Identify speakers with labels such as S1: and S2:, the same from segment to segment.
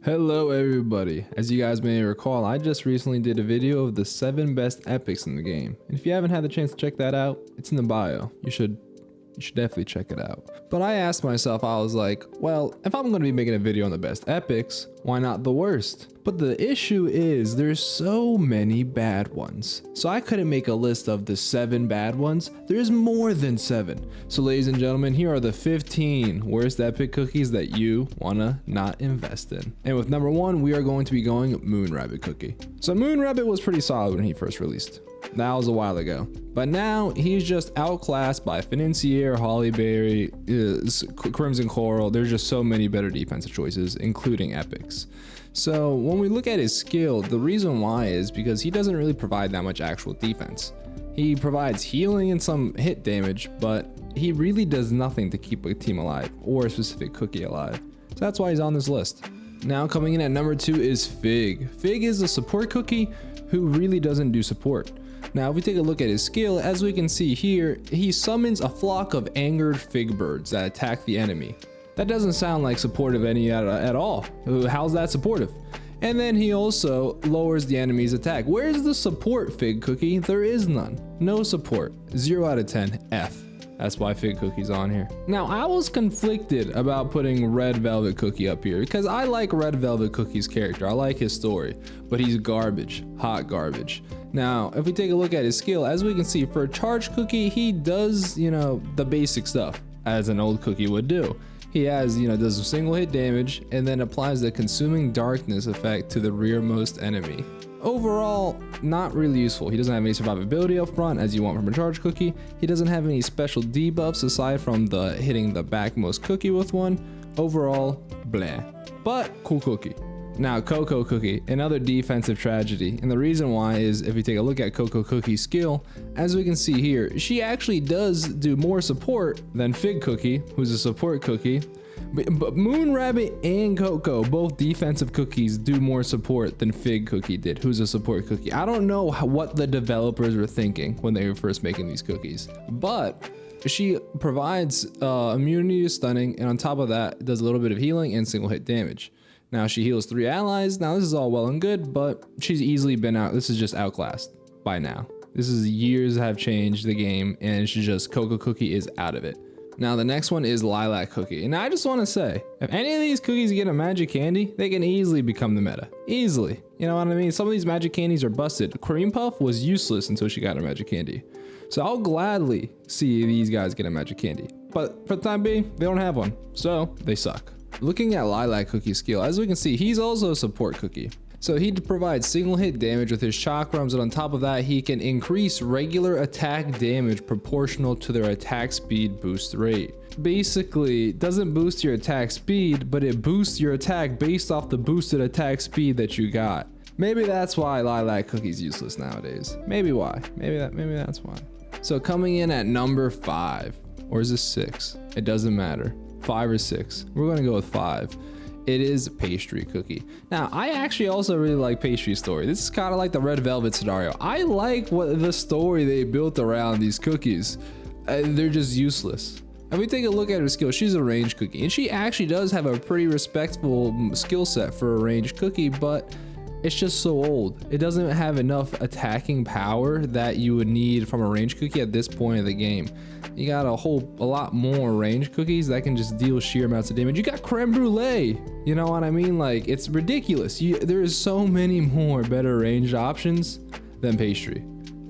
S1: Hello everybody. As you guys may recall, I just recently did a video of the 7 best epics in the game. And if you haven't had the chance to check that out, it's in the bio. You should definitely check it out. But I asked myself, I was like, well, if I'm going to be making a video on the best epics, why not the worst? But the issue is there's so many bad ones. So I couldn't make a list of the 7 bad ones. There's more than 7. So ladies and gentlemen, here are the 15 worst epic cookies that you wanna not invest in. And with number 1, we are going to be going Moon Rabbit Cookie. So Moon Rabbit was pretty solid when he first released. That was a while ago. But now he's just outclassed by Financier, Hollyberry, Crimson Coral. There's just so many better defensive choices, including epics. So when we look at his skill, the reason why is because he doesn't really provide that much actual defense. He provides healing and some hit damage, but he really does nothing to keep a team alive or a specific cookie alive. So that's why he's on this list. Now coming in at number 2 is Fig. Fig is a support cookie who really doesn't do support. Now if we take a look at his skill, as we can see here, he summons a flock of angered fig birds that attack the enemy. That doesn't sound like supportive at all. How's that supportive? And then he also lowers the enemy's attack. Where's the support, Fig Cookie? There is none. No support. 0 out of 10. F. That's why Fig Cookie's on here. Now, I was conflicted about putting Red Velvet Cookie up here because I like Red Velvet Cookie's character. I like his story, but he's garbage. Hot garbage. Now, if we take a look at his skill, as we can see, for a charged cookie, he does, the basic stuff as an old cookie would do. He has, does a single hit damage and then applies the consuming darkness effect to the rearmost enemy. Overall, not really useful. He doesn't have any survivability up front as you want from a charged cookie. He doesn't have any special debuffs aside from the hitting the backmost cookie with one. Overall, bleh. But cool cookie. Now, Coco Cookie, another defensive tragedy. And the reason why is if you take a look at Coco Cookie's skill, as we can see here, she actually does do more support than Fig Cookie, who's a support cookie. But Moon Rabbit and Coco, both defensive cookies, do more support than Fig Cookie did, who's a support cookie. I don't know what the developers were thinking when they were first making these cookies, but she provides immunity to stunning, and on top of that, does a little bit of healing and single hit damage. Now she heals 3 allies. Now this is all well and good, but she's easily been out. This is just outclassed by now. This is years have changed the game, and it's just Coco Cookie is out of it. Now the next one is Lilac Cookie. And I just want to say, if any of these cookies get a magic candy, they can easily become the meta. Easily. You know what I mean? Some of these magic candies are busted. Cream Puff was useless until she got her magic candy. So I'll gladly see these guys get a magic candy. But for the time being, they don't have one. So they suck. Looking at Lilac Cookie's skill, as we can see, he's also a support cookie. So he provides single hit damage with his chakrams, and on top of that, he can increase regular attack damage proportional to their attack speed boost rate. Basically, it doesn't boost your attack speed, but it boosts your attack based off the boosted attack speed that you got. Maybe that's why Lilac Cookie's useless nowadays. Maybe why. Maybe that's why. So coming in at number 5, or is this 6? It doesn't matter. 5 or 6. We're gonna go with 5. It is Pastry Cookie. Now, I actually also really like Pastry's story. This is kind of like the Red Velvet scenario. I like what the story they built around these cookies. They're just useless. If we take a look at her skill, she's a ranged cookie, and she actually does have a pretty respectable skill set for a ranged cookie, but it's just so old. It doesn't have enough attacking power that you would need from a ranged cookie at this point of the game. You got a lot more ranged cookies that can just deal sheer amounts of damage. You got Creme Brulee. You know what I mean? Like, it's ridiculous. There is so many more better ranged options than Pastry.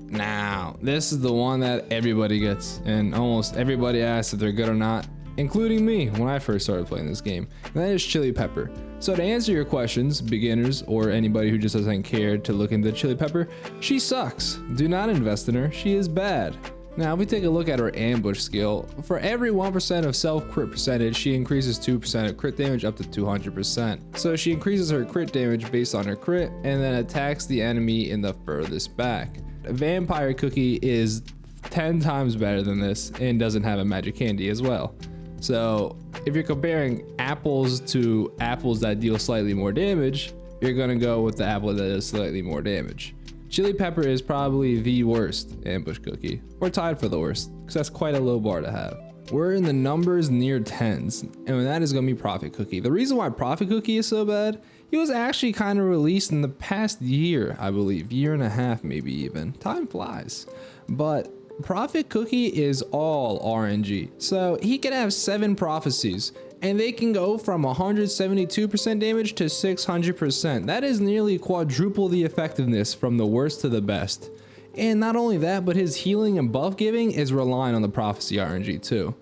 S1: Now, this is the one that everybody gets, and almost everybody asks if they're good or not, including me when I first started playing this game, and that is Chili Pepper. So to answer your questions, beginners or anybody who just doesn't care to look into Chili Pepper, she sucks. Do not invest in her. She is bad. Now, if we take a look at her ambush skill, for every 1% of self-crit percentage, she increases 2% of crit damage up to 200%. So she increases her crit damage based on her crit and then attacks the enemy in the furthest back. A Vampire Cookie is 10 times better than this and doesn't have a magic candy as well. So if you're comparing apples to apples that deal slightly more damage, you're gonna go with the apple that does slightly more damage. Chili Pepper is probably the worst ambush cookie, or tied for the worst, because that's quite a low bar to have. We're in the numbers near 10s, and that is gonna be Prophet Cookie. The reason why Prophet Cookie is so bad He was actually kind of released in the past year, I believe, year and a half, maybe even. Time flies. But Prophet Cookie is all RNG. So he can have 7 prophecies and they can go from 172% damage to 600%. That is nearly quadruple the effectiveness from the worst to the best. And not only that, but his healing and buff giving is relying on the prophecy RNG too.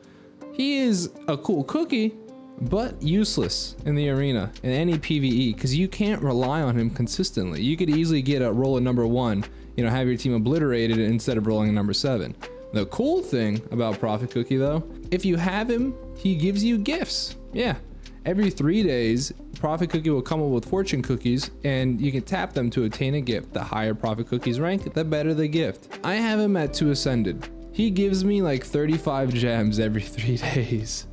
S1: He is a cool cookie, but useless in the arena in any PvE because you can't rely on him consistently. You could easily get a roll at number 1, have your team obliterated instead of rolling a number 7. The cool thing about Prophet Cookie though, if you have him, he gives you gifts. Yeah, every 3 days, Prophet Cookie will come up with fortune cookies and you can tap them to obtain a gift. The higher Prophet Cookie's rank, the better the gift. I have him at 2 Ascended. He gives me like 35 gems every 3 days.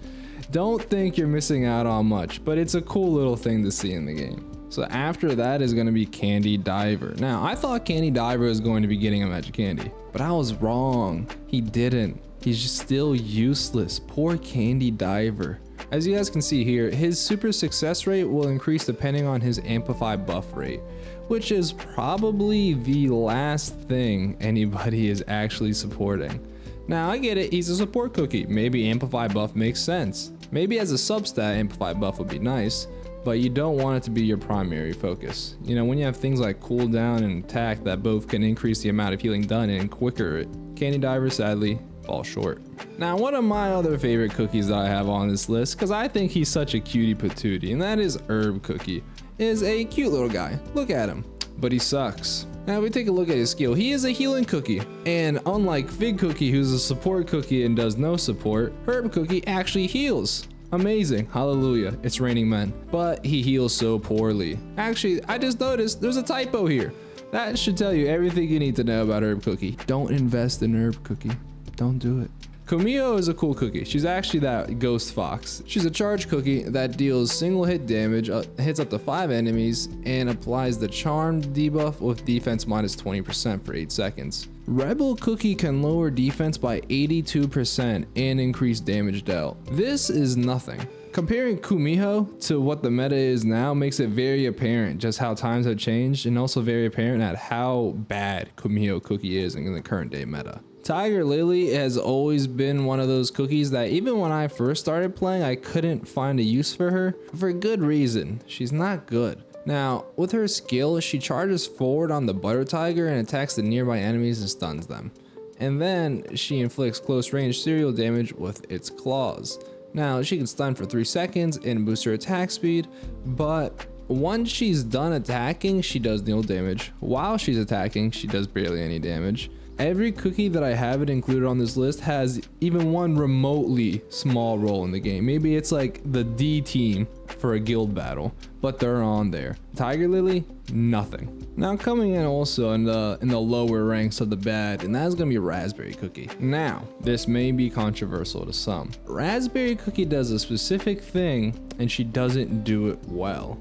S1: Don't think you're missing out on much, but it's a cool little thing to see in the game. So after that is going to be Candy Diver. Now, I thought Candy Diver was going to be getting a magic candy, but I was wrong. He didn't. He's just still useless. Poor Candy Diver. As you guys can see here, his super success rate will increase depending on his amplify buff rate, which is probably the last thing anybody is actually supporting. Now, I get it, he's a support cookie. Maybe amplify buff makes sense. Maybe as a substat, amplify buff would be nice, but you don't want it to be your primary focus. When you have things like cooldown and attack that both can increase the amount of healing done and quicker, Candy Diver sadly falls short. Now, one of my other favorite cookies that I have on this list, because I think he's such a cutie patootie, and that is Herb Cookie, is a cute little guy. Look at him, but he sucks. Now, if we take a look at his skill, he is a healing cookie, and unlike Fig Cookie, who's a support cookie and does no support, Herb Cookie actually heals. Amazing, hallelujah, it's raining men. But he heals so poorly. Actually, I just noticed there's a typo here. That should tell you everything you need to know about Herb Cookie. Don't invest in Herb Cookie. Don't do it. Kumho is a cool cookie. She's actually that ghost fox. She's a charge cookie that deals single hit damage, hits up to 5 enemies, and applies the charm debuff with defense minus 20% for 8 seconds. Rebel Cookie can lower defense by 82% and increase damage dealt. This is nothing. Comparing Kumho to what the meta is now makes it very apparent just how times have changed, and also very apparent at how bad Kumho Cookie is in the current day meta. Tiger Lily has always been one of those cookies that even when I first started playing, I couldn't find a use for her, for good reason. She's not good. Now, with her skill, she charges forward on the Butter Tiger and attacks the nearby enemies and stuns them. And then she inflicts close range serial damage with its claws. Now, she can stun for 3 seconds and boost her attack speed, but once she's done attacking, she does nil damage. While she's attacking, she does barely any damage. Every cookie that I have it included on this list has even one remotely small role in the game. Maybe it's like the D team for a guild battle, but they're on there. Tiger Lily, nothing. Now coming in also in the lower ranks of the bad, and that's gonna be Raspberry Cookie. Now, this may be controversial to some. Raspberry Cookie does a specific thing and she doesn't do it well.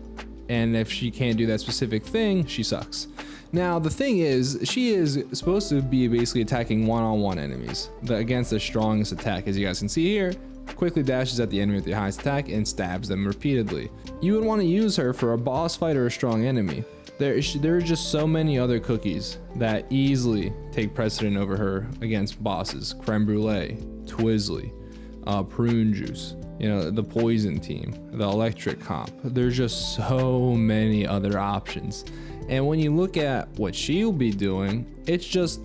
S1: And if she can't do that specific thing, she sucks. Now, the thing is, she is supposed to be basically attacking one-on-one enemies against the strongest attack. As you guys can see here, quickly dashes at the enemy with the highest attack and stabs them repeatedly. You would want to use her for a boss fight or a strong enemy. There are just so many other cookies that easily take precedent over her against bosses. Creme Brulee, Twizzly, Prune Juice, the Poison Team, the Electric Comp. There's just so many other options. And when you look at what she'll be doing, it's just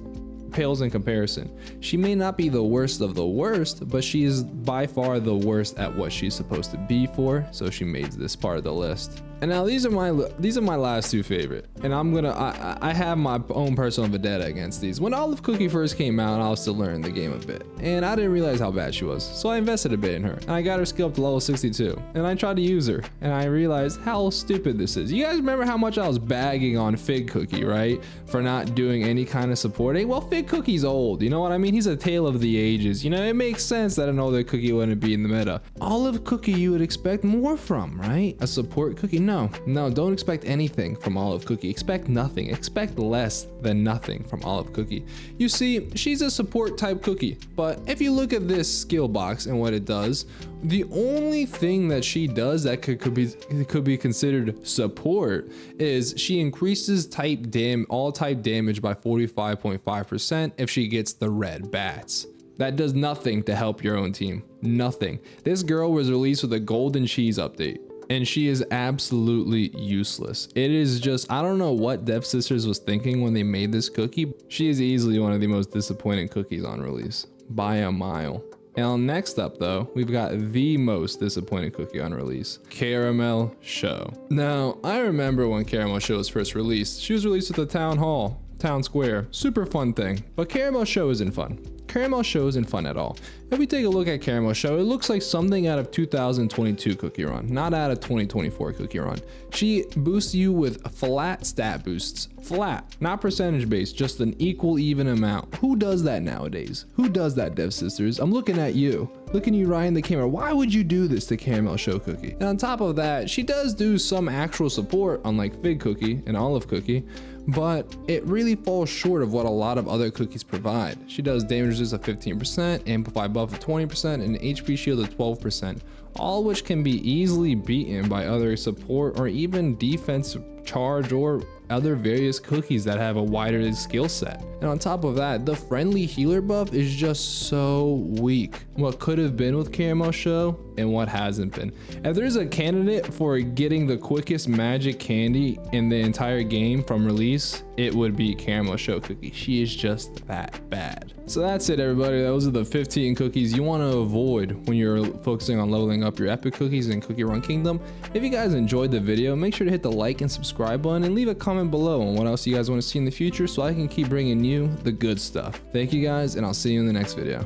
S1: pales in comparison. She may not be the worst of the worst, but she is by far the worst at what she's supposed to be for, so she made this part of the list. And now these are my last 2 favorite, and I have my own personal vendetta against these. When Olive Cookie first came out, I was still learning the game a bit, and I didn't realize how bad she was, so I invested a bit in her, and I got her skill up to level 62, and I tried to use her, and I realized how stupid this is. You guys remember how much I was bagging on Fig Cookie, right, for not doing any kind of supporting? Well, Fig Cookie's old, you know what I mean? He's a tale of the ages. It makes sense that an older cookie wouldn't be in the meta. Olive Cookie you would expect more from, right? A support cookie? no, don't expect anything from Olive Cookie. Expect nothing. Expect less than nothing from Olive Cookie. You see, she's a support type cookie, but if you look at this skill box and what it does, the only thing that she does that could be considered support is she increases all type damage by 45.5% if she gets the red bats. That does nothing to help your own team. Nothing. This girl was released with a golden cheese update, and she is absolutely useless. It is just, I don't know what Dev Sisters was thinking when they made this cookie. She is easily one of the most disappointing cookies on release by a mile. And next up though, we've got the most disappointing cookie on release, Caramel Choux. Now, I remember when Caramel Choux was first released. She was released at the town hall, town square, super fun thing, but Caramel Choux isn't fun. Caramel Choux isn't fun at all. If we take a look at Caramel Choux, it looks like something out of 2022 Cookie Run, not out of 2024 Cookie Run. She boosts you with flat stat boosts. Flat, not percentage based, just an equal, even amount. Who does that nowadays? Who does that, Dev Sisters? I'm looking at you. Looking at you right in the camera. Why would you do this to Caramel Choux Cookie? And on top of that, she does do some actual support, unlike Fig Cookie and Olive Cookie, but it really falls short of what a lot of other cookies provide. She does damage resist of 15%, amplify buff of 20%, and HP shield of 12%, all which can be easily beaten by other support or even defense charge or other various cookies that have a wider skill set. And on top of that, the friendly healer buff is just so weak. What could have been with Caramel Choux and what hasn't been. If there's a candidate for getting the quickest magic candy in the entire game from release, it would be Caramel Choux Cookie. She is just that bad. So that's it, everybody. Those are the 15 cookies you want to avoid when you're focusing on leveling up your epic cookies in Cookie Run Kingdom. If you guys enjoyed the video, make sure to hit the like and subscribe button and leave a comment below on what else you guys want to see in the future so I can keep bringing you the good stuff. Thank you guys, and I'll see you in the next video.